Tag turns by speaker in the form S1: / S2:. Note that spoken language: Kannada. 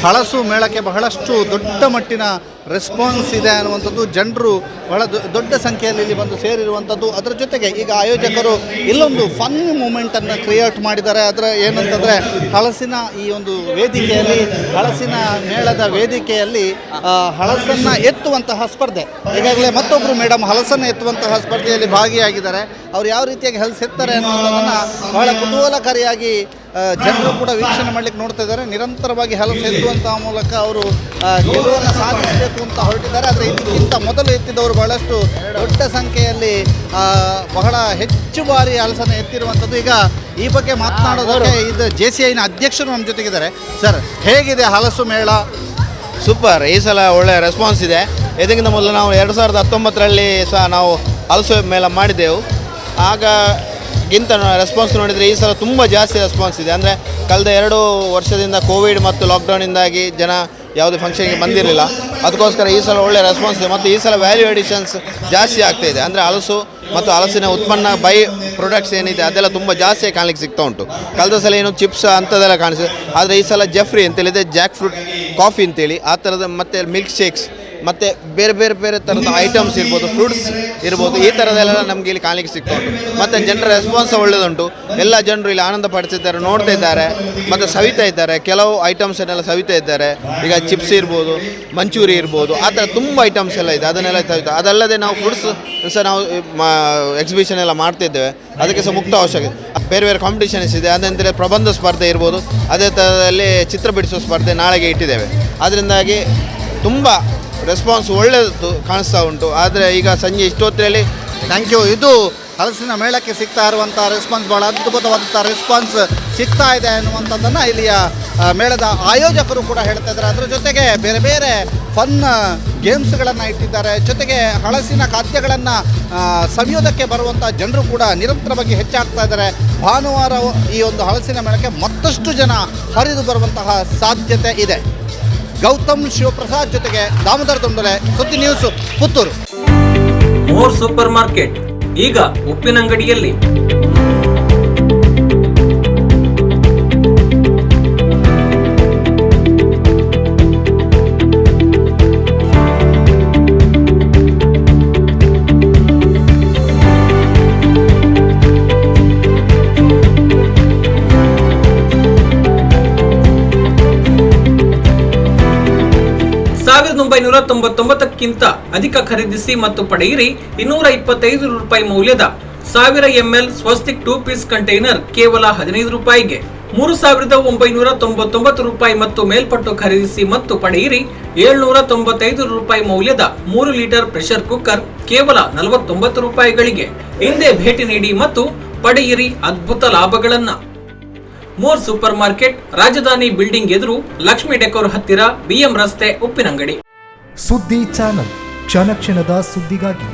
S1: ಹಳಸು ಮೇಳಕ್ಕೆ ಬಹಳಷ್ಟು ದೊಡ್ಡ ಮಟ್ಟಿನ ರೆಸ್ಪಾನ್ಸ್ ಇದೆ ಅನ್ನುವಂಥದ್ದು. ಜನರು ಬಹಳ ದೊಡ್ಡ ಸಂಖ್ಯೆಯಲ್ಲಿ ಇಲ್ಲಿ ಬಂದು ಸೇರಿರುವಂಥದ್ದು. ಅದರ ಜೊತೆಗೆ ಈಗ ಆಯೋಜಕರು ಇಲ್ಲೊಂದು ಫನ್ ಮೂಮೆಂಟನ್ನು ಕ್ರಿಯೇಟ್ ಮಾಡಿದ್ದಾರೆ. ಅದರ ಏನಂತಂದರೆ ಹಳಸಿನ ಈ ಒಂದು ವೇದಿಕೆಯಲ್ಲಿ, ಹಳಸಿನ ಮೇಳದ ವೇದಿಕೆಯಲ್ಲಿ ಹಳಸನ್ನು ಎತ್ತುವಂತಹ ಸ್ಪರ್ಧೆ, ಈಗಾಗಲೇ ಮತ್ತೊಬ್ಬರು ಮೇಡಮ್ ಹಲಸನ್ನು ಎತ್ತುವಂತಹ ಸ್ಪರ್ಧೆಯಲ್ಲಿ ಭಾಗಿಯಾಗಿದ್ದಾರೆ. ಅವ್ರು ಯಾವ ರೀತಿಯಾಗಿ ಹಲಸು ಎತ್ತಾರೆ ಅನ್ನೋದನ್ನು ಬಹಳ ಕುತೂಹಲಕಾರಿಯಾಗಿ ಜನರು ಕೂಡ ವೀಕ್ಷಣೆ ಮಾಡಲಿಕ್ಕೆ ನೋಡ್ತಾ ಇದ್ದಾರೆ. ನಿರಂತರವಾಗಿ ಹಲಸು ಎತ್ತುವಂತಹ ಮೂಲಕ ಅವರು ಗೆಲುವನ್ನು ಸಾಧಿಸಬೇಕು ಅಂತ ಹೊರಟಿದ್ದಾರೆ. ಆದರೆ ಇದಕ್ಕಿಂತ ಮೊದಲು ಎತ್ತಿದವರು ಬಹಳಷ್ಟು ದೊಡ್ಡ ಸಂಖ್ಯೆಯಲ್ಲಿ ಬಹಳ ಹೆಚ್ಚು ಬಾರಿ ಹಲಸನ್ನು ಎತ್ತಿರುವಂಥದ್ದು. ಈಗ ಈ ಬಗ್ಗೆ ಮಾತನಾಡೋದಕ್ಕೆ ಇದು JCIನ ಅಧ್ಯಕ್ಷರು ನಮ್ಮ ಜೊತೆಗಿದ್ದಾರೆ. ಸರ್, ಹೇಗಿದೆ ಹಲಸು ಮೇಳ?
S2: ಸೂಪರ್, ಈ ಸಲ ಒಳ್ಳೆ ರೆಸ್ಪಾನ್ಸ್ ಇದೆ. ಇದಕ್ಕಿಂತ ಮೊದಲು ನಾವು 2019ರಲ್ಲಿ ಸಹ ನಾವು ಹಲಸು ಮೇಳ ಮಾಡಿದ್ದೆವು. ಆಗಗಿಂತ ರೆಸ್ಪಾನ್ಸ್ ನೋಡಿದರೆ ಈ ಸಲ ತುಂಬ ಜಾಸ್ತಿ ರೆಸ್ಪಾನ್ಸ್ ಇದೆ. ಅಂದರೆ ಕಳೆದ 2 ವರ್ಷದಿಂದ ಕೋವಿಡ್ ಮತ್ತು ಲಾಕ್ಡೌನಿಂದಾಗಿ ಜನ ಯಾವುದೇ ಫಂಕ್ಷನ್ಗೆ ಬಂದಿರಲಿಲ್ಲ. ಅದಕ್ಕೋಸ್ಕರ ಈ ಸಲ ಒಳ್ಳೆ ರೆಸ್ಪಾನ್ಸ್ ಇದೆ. ಮತ್ತು ಈ ಸಲ ವ್ಯಾಲ್ಯೂ ಎಡಿಷನ್ಸ್ ಜಾಸ್ತಿ ಆಗ್ತಾಯಿದೆ. ಅಂದರೆ ಹಲಸು ಮತ್ತು ಹಲಸಿನ ಉತ್ಪನ್ನ ಬೈ ಪ್ರಾಡಕ್ಟ್ಸ್ ಏನಿದೆ ಅದೆಲ್ಲ ತುಂಬ ಜಾಸ್ತಿ ಕಾಣಲಿಕ್ಕೆ ಸಿಗ್ತಾ ಉಂಟು. ಕಳೆದ ಸಲ ಏನು ಚಿಪ್ಸ್ ಅಂಥದ್ದೆಲ್ಲ ಕಾಣಿಸಿದೆ. ಆದರೆ ಈ ಸಲ ಜೆಫ್ರಿ ಅಂತೇಳಿದೆ, ಜಾಕ್ ಫ್ರೂಟ್ ಕಾಫಿ ಅಂತೇಳಿ ಆ ಥರದ, ಮತ್ತು ಮಿಲ್ಕ್ ಶೇಕ್ಸ್, ಮತ್ತು ಬೇರೆ ಬೇರೆ ಬೇರೆ ಥರದ ಐಟಮ್ಸ್ ಇರ್ಬೋದು, ಫ್ರೂಟ್ಸ್ ಇರ್ಬೋದು, ಈ ಥರದ್ದೆಲ್ಲ ನಮಗೆ ಇಲ್ಲಿ ಕಾಣಲಿಕ್ಕೆ ಸಿಗ್ತಾ ಉಂಟು. ಮತ್ತು ಜನರ ರೆಸ್ಪಾನ್ಸ್ ಒಳ್ಳೆಯದುಂಟು. ಎಲ್ಲ ಜನರು ಇಲ್ಲಿ ಆನಂದ ಪಡಿಸಿದ್ದಾರೆ, ನೋಡ್ತಾ ಇದ್ದಾರೆ, ಮತ್ತು ಸವಿತಾ ಇದ್ದಾರೆ. ಕೆಲವು ಐಟಮ್ಸನ್ನೆಲ್ಲ ಸವಿತಾ ಇದ್ದಾರೆ. ಈಗ ಚಿಪ್ಸ್ ಇರ್ಬೋದು, ಮಂಚೂರಿ ಇರ್ಬೋದು, ಆ ಥರ ತುಂಬ ಐಟಮ್ಸ್ ಎಲ್ಲ ಇದೆ, ಅದನ್ನೆಲ್ಲ ಸವಿತಾ. ಅದಲ್ಲದೆ ನಾವು ಫ್ರೂಟ್ಸ್ ಸಹ ನಾವು ಎಕ್ಸಿಬಿಷನ್ ಎಲ್ಲ ಮಾಡ್ತಿದ್ದೇವೆ. ಅದಕ್ಕೆ ಸಹ ಮುಕ್ತ ಅವಶ್ಯಕತೆ. ಬೇರೆ ಬೇರೆ ಕಾಂಪಿಟೇಷನ್ಸ್ ಇದೆ. ಅದಂದರೆ ಪ್ರಬಂಧ ಸ್ಪರ್ಧೆ ಇರ್ಬೋದು, ಅದೇ ಥರದಲ್ಲಿ ಚಿತ್ರ ಬಿಡಿಸೋ ಸ್ಪರ್ಧೆ ನಾಳೆಗೆ ಇಟ್ಟಿದ್ದೇವೆ. ಅದರಿಂದಾಗಿ ತುಂಬ ರೆಸ್ಪಾನ್ಸ್ ಒಳ್ಳೆಯದು ಕಾಣಿಸ್ತಾ ಉಂಟು. ಆದರೆ ಈಗ ಸಂಜೆ ಇಷ್ಟೊತ್ತರಲ್ಲಿ
S1: ಥ್ಯಾಂಕ್ ಯು. ಇದು ಹಲಸಿನ ಮೇಳಕ್ಕೆ ಸಿಗ್ತಾ ಇರುವಂಥ ರೆಸ್ಪಾನ್ಸ್, ಭಾಳ ಅದ್ಭುತವಾದಂಥ ರೆಸ್ಪಾನ್ಸ್ ಸಿಗ್ತಾ ಇದೆ ಅನ್ನುವಂಥದ್ದನ್ನು ಇಲ್ಲಿಯ ಮೇಳದ ಆಯೋಜಕರು ಕೂಡ ಹೇಳ್ತಾ ಇದ್ದಾರೆ. ಅದರ ಜೊತೆಗೆ ಬೇರೆ ಬೇರೆ ಫನ್ ಗೇಮ್ಸ್ಗಳನ್ನು ಇಟ್ಟಿದ್ದಾರೆ. ಜೊತೆಗೆ ಹಲಸಿನ ಖಾದ್ಯಗಳನ್ನು ಸವಿಯೋದಕ್ಕೆ ಬರುವಂಥ ಜನರು ಕೂಡ ನಿರಂತರವಾಗಿ ಹೆಚ್ಚಾಗ್ತಾ ಇದ್ದಾರೆ. ಭಾನುವಾರ ಈ ಒಂದು ಹಲಸಿನ ಮೇಳಕ್ಕೆ ಮತ್ತಷ್ಟು ಜನ ಹರಿದು ಬರುವಂತಹ ಸಾಧ್ಯತೆ ಇದೆ. ಗೌತಮ್ ಶಿವಪ್ರಸಾದ್ ಜೊತೆಗೆ ದಾಮೋದರ ದೊಂಡಲೆ, ಸುದ್ದಿ news, Puttur.
S3: More super market ಈಗ ಉಪ್ಪಿನಂಗಡಿಯಲ್ಲಿ. $1999ಕ್ಕಿಂತ ಅಧಿಕ ಖರೀದಿಸಿ ಮತ್ತು ಪಡೆಯಿರಿ. 225 ರೂಪಾಯಿ ಮೌಲ್ಯದ 1000 ml ಸ್ವಸ್ತಿಕ್ 2 ಪೀಸ್ ಕಂಟೈನರ್ ಕೇವಲ $15. 3999 ರೂಪಾಯಿ ಮತ್ತು ಮೇಲ್ಪಟ್ಟು ಖರೀದಿಸಿ ಮತ್ತು ಪಡೆಯಿರಿ. 795 ರೂಪಾಯಿ ಮೌಲ್ಯದ 3 ಲೀಟರ್ ಪ್ರೆಷರ್ ಕುಕ್ಕರ್ ಕೇವಲ $49 ರೂಪಾಯಿಗಳಿಗೆ. ಹಿಂದೆ ಭೇಟಿ ನೀಡಿ ಮತ್ತು ಪಡೆಯಿರಿ ಅದ್ಭುತ ಲಾಭಗಳನ್ನ. ಮೋರ್ ಸೂಪರ್ ಮಾರ್ಕೆಟ್, ರಾಜಧಾನಿ ಬಿಲ್ಡಿಂಗ್ ಎದುರು, ಲಕ್ಷ್ಮಿ ಡೆಕೋರ್ ಹತ್ತಿರ, BM ರಸ್ತೆ, ಉಪ್ಪಿನಂಗಡಿ.
S4: ಸುದ್ದಿ ಚಾನಲ್, ಕ್ಷಣ ಕ್ಷಣದ ಸುದ್ದಿಗಾಗಿ.